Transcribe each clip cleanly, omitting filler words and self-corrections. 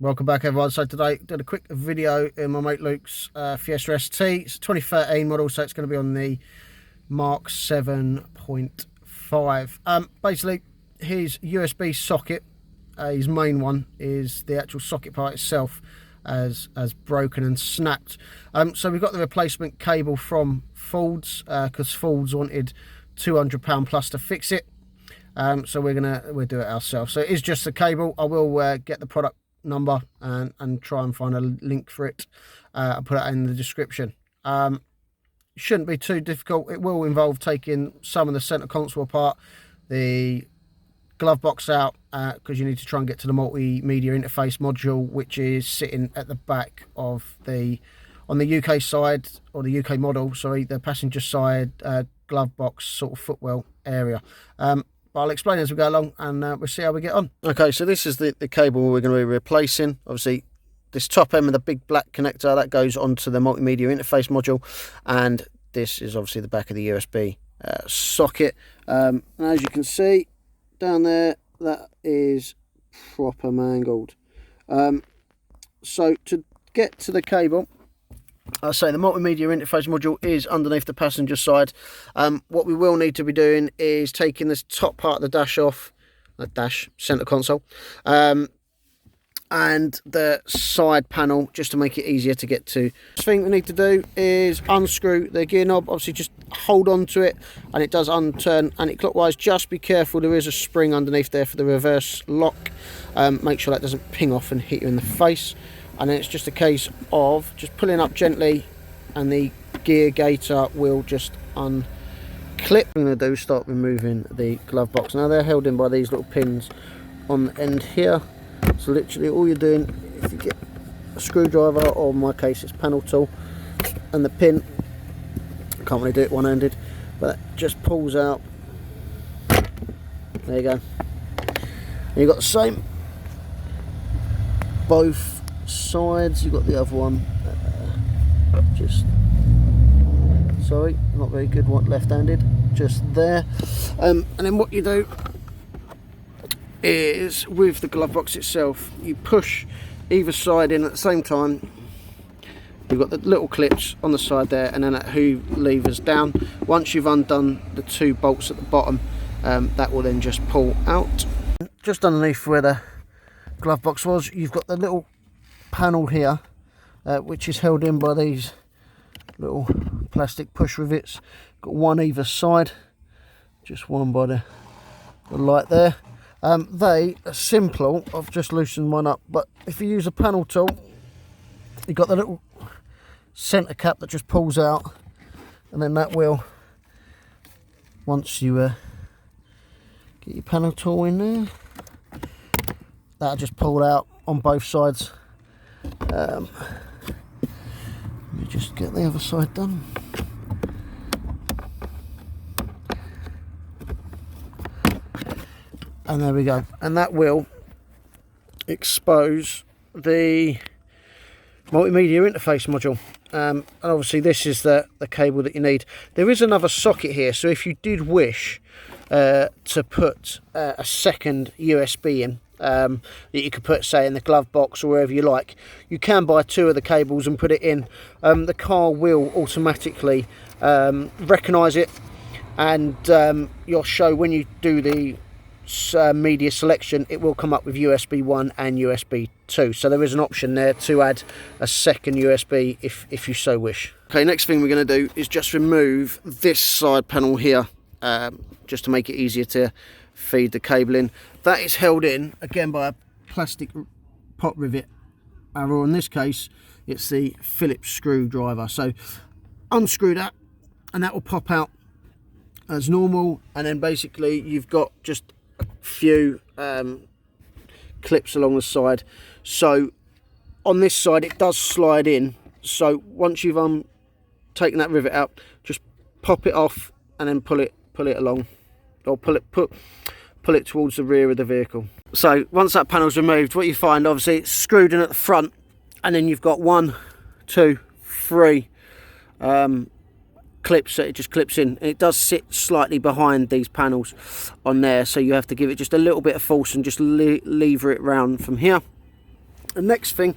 Welcome back, everyone. So today did a quick video in my mate Luke's Fiesta-ST. It's a 2013 model, so it's going to be on the Mark 7.5. Basically, his USB socket, his main one, is the actual socket part itself as broken and snapped. So we've got the replacement cable from Ford's because Ford's wanted £200 plus to fix it. So we'll do it ourselves. So it is just the cable. I will get the product number and try and find a link for it. I'll put it in the description. Shouldn't be too difficult. It will involve taking some of the center console apart, the glove box out, because you need to try and get to the multimedia interface module, which is sitting at the back of on the UK side, or the UK model, sorry, the passenger side glove box sort of footwell area. But I'll explain as we go along, and we'll see how we get on. Okay, so this is the cable we're going to be replacing. Obviously, this top end with the big black connector, that goes onto the multimedia interface module, and this is obviously the back of the USB socket. And as you can see down there, that is proper mangled. So to get to the cable, I say the multimedia interface module is underneath the passenger side. What we will need to be doing is taking this top part of the dash off, center console, and the side panel, just to make it easier to get to. The thing we need to do is unscrew the gear knob. Obviously just hold on to it and it does unturn anti-clockwise. Just be careful, there is a spring underneath there for the reverse lock. Make sure that doesn't ping off and hit you in the face. And then it's just a case of just pulling up gently and the gear gaiter will just unclip. What I'm going to do is start removing the glove box. Now they're held in by these little pins on the end here. So literally all you're doing, if you get a screwdriver, or in my case it's panel tool, and the pin, can't really do it one-handed, but it just pulls out. There you go. And you've got the same both sides. You've got the other one, sorry, not very good, left-handed, just there. And then what you do is, with the glove box itself, you push either side in at the same time. You've got the little clips on the side there, and then that hoove levers down. Once you've undone the two bolts at the bottom, that will then just pull out. Just underneath where the glove box was, you've got the little panel here, which is held in by these little plastic push rivets. Got one either side, just one by the light there. They are simple. I've just loosened one up, but if you use a panel tool, you've got the little center cap that just pulls out, and then that will, once you get your panel tool in there, that'll just pull out on both sides. Let me just get the other side done. And there we go. And that will expose the multimedia interface module. And obviously this is the cable that you need. There is another socket here, so if you did wish to put a second USB in, that you could put, say, in the glove box or wherever you like, you can buy two of the cables and put it in. The car will automatically recognise it, and you'll show when you do the media selection, it will come up with USB 1 and USB 2, so there is an option there to add a second USB if you so wish. Okay, next thing we're going to do is just remove this side panel here, just to make it easier to feed the cable in. That is held in again by a plastic pot rivet, or in this case it's the Phillips screwdriver. So unscrew that and that will pop out as normal, and then basically you've got just a few clips along the side. So on this side it does slide in, so once you've taken that rivet out, just pop it off and then pull it along, or pull it towards the rear of the vehicle. So once that panel's removed, what you find, obviously it's screwed in at the front, and then you've got 1, 2, 3 clips that it just clips in. It does sit slightly behind these panels on there, so you have to give it just a little bit of force and just lever it round from here. The next thing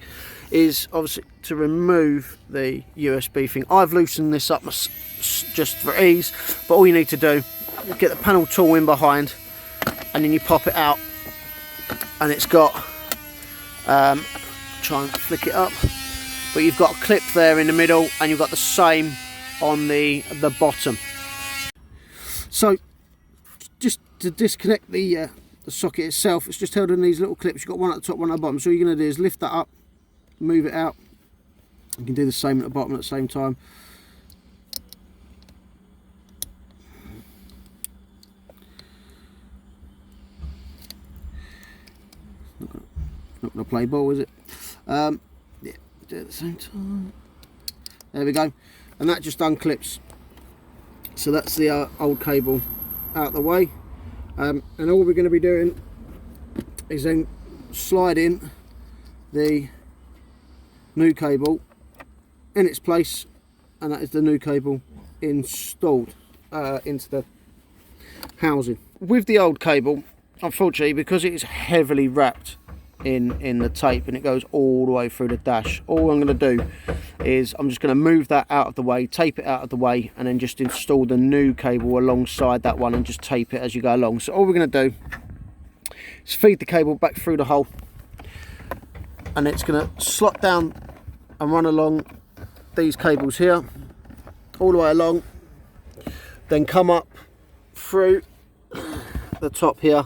is obviously to remove the USB thing. I've loosened this up just for ease, but all you need to do, get the panel tool in behind, and then you pop it out, and it's got, try and flick it up, but you've got a clip there in the middle, and you've got the same on the bottom. So just to disconnect the socket itself, it's just held in these little clips. You've got one at the top, one at the bottom. So all you're going to do is lift that up, move it out. You can do the same at the bottom at the same time. Not going to play ball, is it? Yeah, do it at the same time. There we go. And that just unclips. So that's the old cable out the way. And all we're going to be doing is then slide in the new cable in its place, and that is the new cable installed into the housing. With the old cable, unfortunately, because it is heavily wrapped in the tape and it goes all the way through the dash, all I'm going to do is I'm just going to move that out of the way, tape it out of the way, and then just install the new cable alongside that one and just tape it as you go along. So all we're going to do is feed the cable back through the hole, and it's going to slot down and run along these cables here all the way along, then come up through the top here,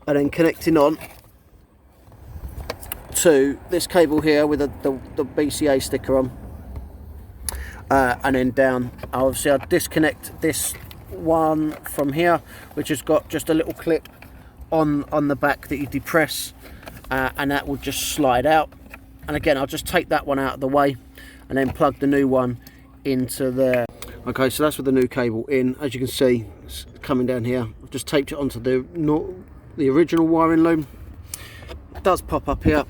and then connecting on to this cable here with the BCA sticker on, and then down. Obviously I'll disconnect this one from here, which has got just a little clip on the back that you depress, and that will just slide out. And again, I'll just take that one out of the way and then plug the new one into there. Okay, so that's with the new cable in. As you can see, it's coming down here. I've just taped it onto the original wiring loom. It does pop up here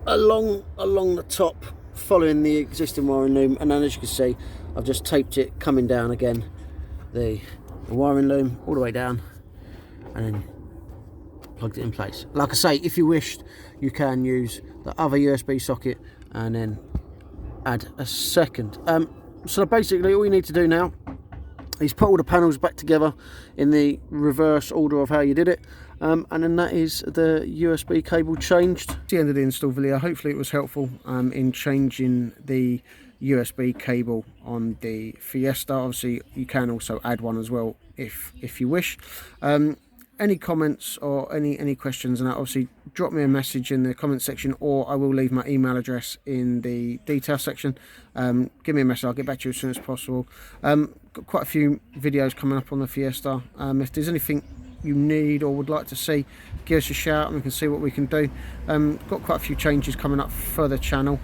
along the top, following the existing wiring loom, and then as you can see, I've just taped it coming down again, the wiring loom all the way down, and then plugged it in place. Like I say, if you wished, you can use the other USB socket and then add a second. So basically all you need to do now is put all the panels back together in the reverse order of how you did it, and then that is the USB cable changed. That's the end of the install video. Hopefully it was helpful in changing the USB cable on the Fiesta. Obviously you can also add one as well if you wish. Any comments or any questions, and obviously drop me a message in the comment section, or I will leave my email address in the detail section. Give me a message, I'll get back to you as soon as possible. Got quite a few videos coming up on the Fiesta. If there's anything you need or would like to see, give us a shout and we can see what we can do. Got quite a few changes coming up for the channel,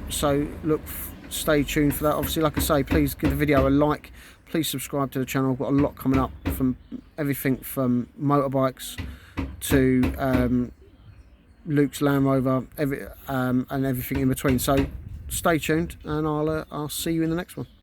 so stay tuned for that. Obviously, like I say, please give the video a like, please subscribe to the channel. I've got a lot coming up, from everything from motorbikes to Luke's Land-rover, and everything in between. So stay tuned, and I'll see you in the next one.